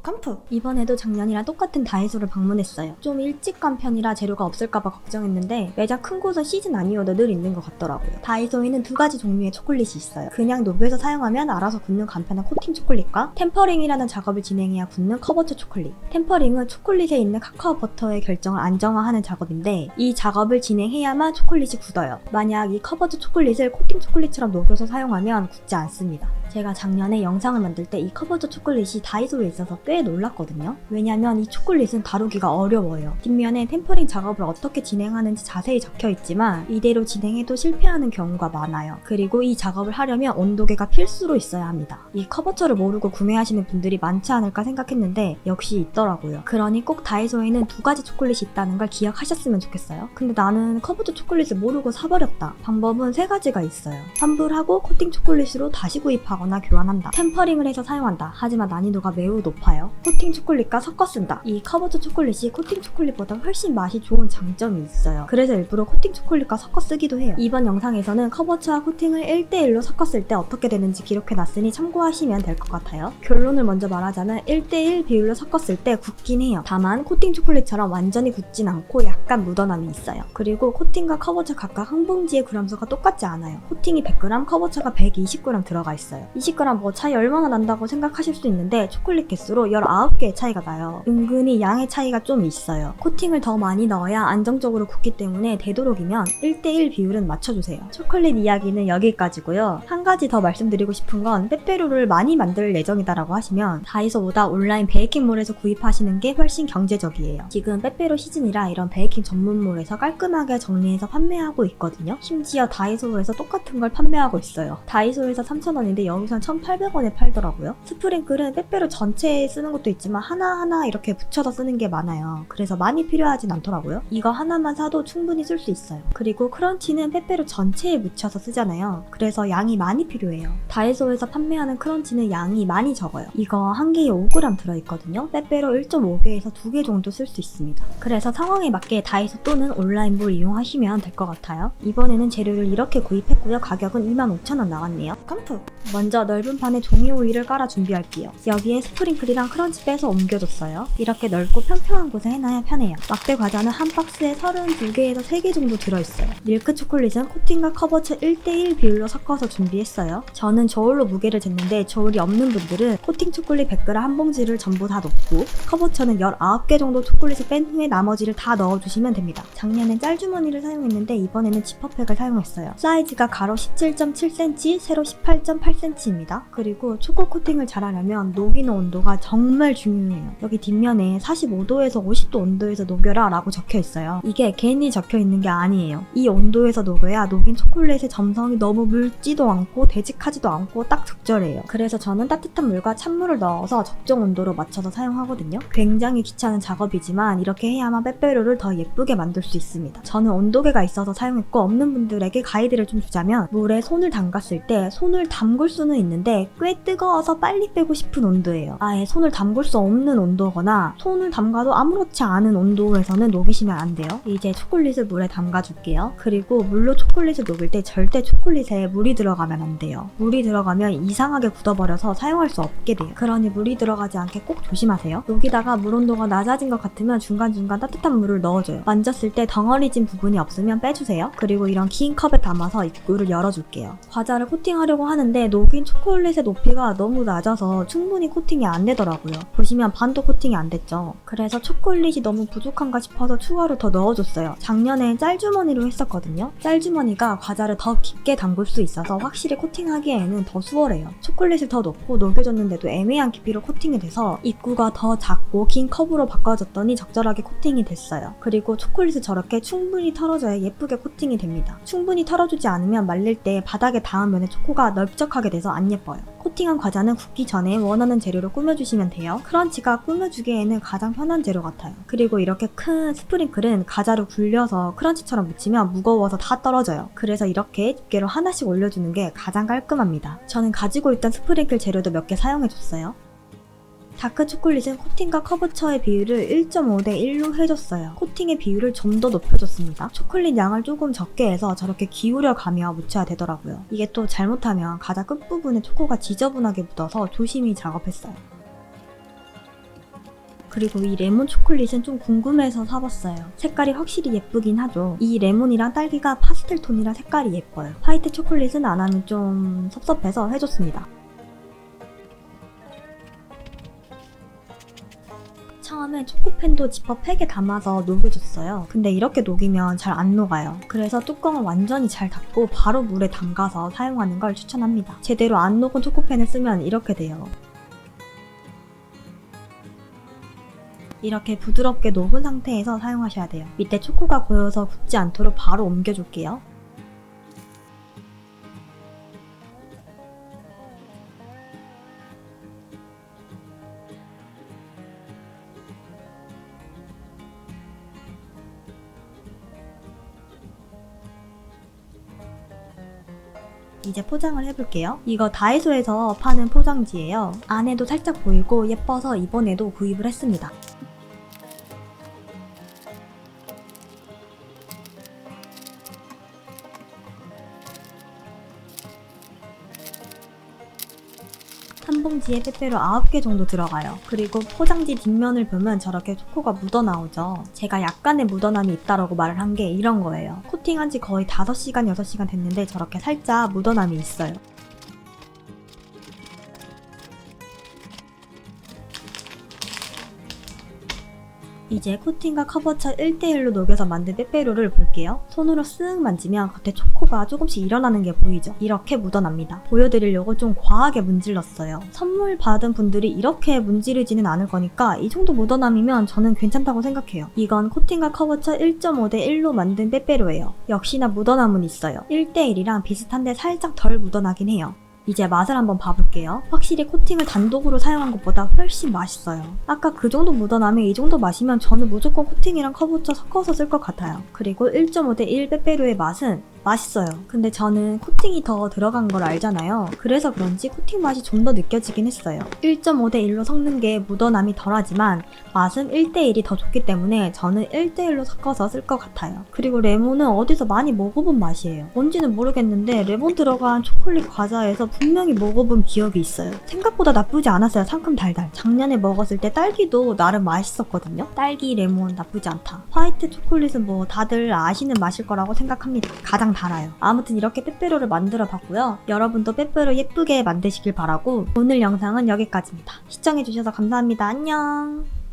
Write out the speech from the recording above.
깜프! 이번에도 작년이랑 똑같은 다이소를 방문했어요. 좀 일찍 간 편이라 재료가 없을까봐 걱정했는데 매장 큰 곳은 시즌 아니어도 늘 있는 것 같더라고요. 다이소에는 두 가지 종류의 초콜릿이 있어요. 그냥 녹여서 사용하면 알아서 굳는 간편한 코팅 초콜릿과 템퍼링이라는 작업을 진행해야 굳는 커버처 초콜릿. 템퍼링은 초콜릿에 있는 카카오 버터의 결정을 안정화하는 작업인데 이 작업을 진행해야만 초콜릿이 굳어요. 만약 이 커버처 초콜릿을 코팅 초콜릿처럼 녹여서 사용하면 굳지 않습니다. 제가 작년에 영상을 만들 때 이 커버처 초콜릿이 다이소에 있어서 꽤 놀랐거든요. 왜냐면 이 초콜릿은 다루기가 어려워요. 뒷면에 템퍼링 작업을 어떻게 진행하는지 자세히 적혀있지만 이대로 진행해도 실패하는 경우가 많아요. 그리고 이 작업을 하려면 온도계가 필수로 있어야 합니다. 이 커버처를 모르고 구매하시는 분들이 많지 않을까 생각했는데 역시 있더라고요. 그러니 꼭 다이소에는 두 가지 초콜릿이 있다는 걸 기억하셨으면 좋겠어요. 근데 나는 커버처 초콜릿을 모르고 사버렸다. 방법은 세 가지가 있어요. 환불하고 코팅 초콜릿으로 다시 구입하거나 교환한다. 템퍼링을 해서 사용한다. 하지만 난이도가 매우 높아요. 코팅 초콜릿과 섞어 쓴다. 이 커버처 초콜릿이 코팅 초콜릿보다 훨씬 맛이 좋은 장점이 있어요. 그래서 일부러 코팅 초콜릿과 섞어 쓰기도 해요. 이번 영상에서는 커버처와 코팅을 1대1로 섞었을 때 어떻게 되는지 기록해놨으니 참고하시면 될 것 같아요. 결론을 먼저 말하자면 1대1 비율로 섞었을 때 굳긴 해요. 다만 코팅 초콜릿처럼 완전히 굳진 않고 약간 묻어남이 있어요. 그리고 코팅과 커버처 각각 한 봉지의 그램수가 똑같지 않아요. 코팅이 100g, 커버처가 120g 들어가 있어요. 20g 뭐 차이 얼마나 난다고 생각하실 수 있는데 초콜릿 개수로 19개의 차이가 나요. 은근히 양의 차이가 좀 있어요. 코팅을 더 많이 넣어야 안정적으로 굳기 때문에 되도록이면 1대1 비율은 맞춰주세요. 초콜릿 이야기는 여기까지고요. 한 가지 더 말씀드리고 싶은 건 빼빼로를 많이 만들 예정이다라고 하시면 다이소보다 온라인 베이킹몰에서 구입하시는 게 훨씬 경제적이에요. 지금 빼빼로 시즌이라 이런 베이킹 전문몰에서 깔끔하게 정리해서 판매하고 있거든요. 심지어 다이소에서 똑같은 걸 판매하고 있어요. 다이소에서 3,000원인데 여기선 1,800원에 팔더라고요. 스프링클은 빼빼로 전체에 쓰는 것도 있지만 하나하나 이렇게 붙여서 쓰는 게 많아요. 그래서 많이 필요하진 않더라고요. 이거 하나만 사도 충분히 쓸 수 있어요. 그리고 크런치는 빼빼로 전체에 묻혀서 쓰잖아요. 그래서 양이 많이 필요해요. 다이소에서 판매하는 크런치는 양이 많이 적어요. 이거 한 개에 5g 들어있거든요. 빼빼로 1.5개에서 2개 정도 쓸 수 있습니다. 그래서 상황에 맞게 다이소 또는 온라인몰 이용하시면 될 것 같아요. 이번에는 재료를 이렇게 구입했고요. 가격은 25,000원 나왔네요. 깜프! 먼저 넓은 판에 종이 오일을 깔아 준비할게요. 여기에 스프링클이랑 크런치 빼서 옮겨줬어요. 이렇게 넓고 평평한 곳에 해놔야 편해요. 막대 과자는 한 박스에 32개에서 3개 정도 들어있어요. 밀크 초콜릿은 코팅과 커버처 1대1 비율로 섞어서 준비했어요. 저는 저울로 무게를 쟀는데 저울이 없는 분들은 코팅 초콜릿 100g 한 봉지를 전부 다 넣고 커버처는 19개 정도 초콜릿을 뺀 후에 나머지를 다 넣어주시면 됩니다. 작년엔 짤주머니를 사용했는데 이번에는 지퍼백을 사용했어요. 사이즈가 가로 17.7cm, 세로 18.8cm입니다. 그리고 초코 코팅을 잘하려면 녹이는 온도가 정말 중요해요. 여기 뒷면에 45도에서 50도 온도에서 녹여라 라고 적혀있어요. 이게 괜히 적혀있는 게 아니에요. 이 온도에서 녹여야 녹인 초콜릿의 점성이 너무 묽지도 않고 되직하지도 않고 딱 적절해요. 그래서 저는 따뜻한 물과 찬물을 넣어서 적정 온도로 맞춰서 사용하거든요. 굉장히 귀찮은 작업이지만 이렇게 해야만 빼빼로를 더 예쁘게 만들 수 있습니다. 저는 온도계가 있어서 사용했고 없는 분들에게 가이드를 좀 주자면 물에 손을 담갔을 때 손을 담글 수는 있는데 꽤 뜨거워서 빨리 빼고 싶은 온도예요. 아예 손을 담글 수 없는 온도거나 손을 담가도 아무렇지 않은 온도에서는 녹이시면 안 돼요. 이제 초콜릿을 물에 담가줄게요. 그리고 물로 초콜릿을 녹일 때 절대 초콜릿에 물이 들어가면 안 돼요. 물이 들어가면 이상하게 굳어버려서 사용할 수 없게 돼요. 그러니 물이 들어가지 않게 꼭 조심하세요. 여기다가 물 온도가 낮아진 것 같으면 중간중간 따뜻한 물을 넣어줘요. 만졌을 때 덩어리진 부분이 없으면 빼주세요. 그리고 이런 긴 컵에 담아서 입구를 열어줄게요. 과자를 코팅하려고 하는데 녹인 초콜릿의 높이가 너무 낮아서 충분히 코팅이 안 되더라고요. 보시면 반도 코팅이 안 됐죠. 그래서 초콜릿이 너무 부족한가 싶어서 추가로 더 넣어줬어요. 작년엔 짤주머니로 했었거든요. 짤주머니가 과자를 더 깊게 담글 수 있어서 확실히 코팅하기에는 더 수월해요. 초콜릿을 더 넣고 녹여줬는데도 애매한 깊이로 코팅이 돼서 입구가 더 작고 긴 컵으로 바꿔줬더니 적절하게 코팅이 됐어요. 그리고 초콜릿을 저렇게 충분히 털어줘야 예쁘게 코팅이 됩니다. 충분히 털어주지 않으면 말릴 때 바닥에 닿은 면에 초코가 넓적하게 돼서 안 예뻐요. 코팅한 과자는 굽기 전에 원하는 재료로 꾸며주시면 돼요. 크런치가 꾸며주기에는 가장 편한 재료 같아요. 그리고 이렇게 큰 스프링클은 과자로 굴려서 크런치처럼 묻히면 무거워서 다 떨어져요. 그래서 이렇게 집게로 하나씩 올려주는 게 가장 깔끔합니다. 저는 가지고 있던 스프링클 재료도 몇 개 사용해줬어요. 다크 초콜릿은 코팅과 커버처의 비율을 1.5대 1로 해줬어요. 코팅의 비율을 좀 더 높여줬습니다. 초콜릿 양을 조금 적게 해서 저렇게 기울여 가며 묻혀야 되더라고요. 이게 또 잘못하면 과자 끝부분에 초코가 지저분하게 묻어서 조심히 작업했어요. 그리고 이 레몬 초콜릿은 좀 궁금해서 사봤어요. 색깔이 확실히 예쁘긴 하죠. 이 레몬이랑 딸기가 파스텔 톤이라 색깔이 예뻐요. 화이트 초콜릿은 안 하면 좀 섭섭해서 해줬습니다. 처음에 초코펜도 지퍼 팩에 담아서 녹여줬어요. 근데 이렇게 녹이면 잘 안 녹아요. 그래서 뚜껑을 완전히 잘 닫고 바로 물에 담가서 사용하는 걸 추천합니다. 제대로 안 녹은 초코펜을 쓰면 이렇게 돼요. 이렇게 부드럽게 녹은 상태에서 사용하셔야 돼요. 밑에 초코가 고여서 굳지 않도록 바로 옮겨줄게요. 이제 포장을 해볼게요. 이거 다이소에서 파는 포장지예요. 안에도 살짝 보이고 예뻐서 이번에도 구입을 했습니다. 한 봉지에 빼빼로 9개 정도 들어가요. 그리고 포장지 뒷면을 보면 저렇게 초코가 묻어나오죠. 제가 약간의 묻어남이 있다라고 말을 한 게 이런 거예요. 코팅한 지 거의 5시간, 6시간 됐는데 저렇게 살짝 묻어남이 있어요. 이제 코팅과 커버처 1대1로 녹여서 만든 빼빼로를 볼게요. 손으로 쓱 만지면 겉에 초코가 조금씩 일어나는 게 보이죠? 이렇게 묻어납니다. 보여드리려고 좀 과하게 문질렀어요. 선물 받은 분들이 이렇게 문지르지는 않을 거니까 이 정도 묻어남이면 저는 괜찮다고 생각해요. 이건 코팅과 커버처 1.5대 1로 만든 빼빼로예요. 역시나 묻어남은 있어요. 1대1이랑 비슷한데 살짝 덜 묻어나긴 해요. 이제 맛을 한번 봐볼게요. 확실히 코팅을 단독으로 사용한 것보다 훨씬 맛있어요. 아까 그 정도 묻어나면 이 정도 맛이면 저는 무조건 코팅이랑 커버처 섞어서 쓸 것 같아요. 그리고 1.5대 1 빼빼로의 맛은 맛있어요. 근데 저는 코팅이 더 들어간 걸 알잖아요. 그래서 그런지 코팅 맛이 좀 더 느껴지긴 했어요. 1.5대 1로 섞는 게 묻어남이 덜하지만 맛은 1대 1이 더 좋기 때문에 저는 1대 1로 섞어서 쓸 것 같아요. 그리고 레몬은 어디서 많이 먹어본 맛이에요. 뭔지는 모르겠는데 레몬 들어간 초콜릿 과자에서 분명히 먹어본 기억이 있어요. 생각보다 나쁘지 않았어요. 상큼 달달. 작년에 먹었을 때 딸기도 나름 맛있었거든요. 딸기 레몬 나쁘지 않다. 화이트 초콜릿은 뭐 다들 아시는 맛일 거라고 생각합니다. 가장 달아요. 아무튼 이렇게 빼빼로를 만들어 봤고요. 여러분도 빼빼로 예쁘게 만드시길 바라고 오늘 영상은 여기까지입니다. 시청해주셔서 감사합니다. 안녕.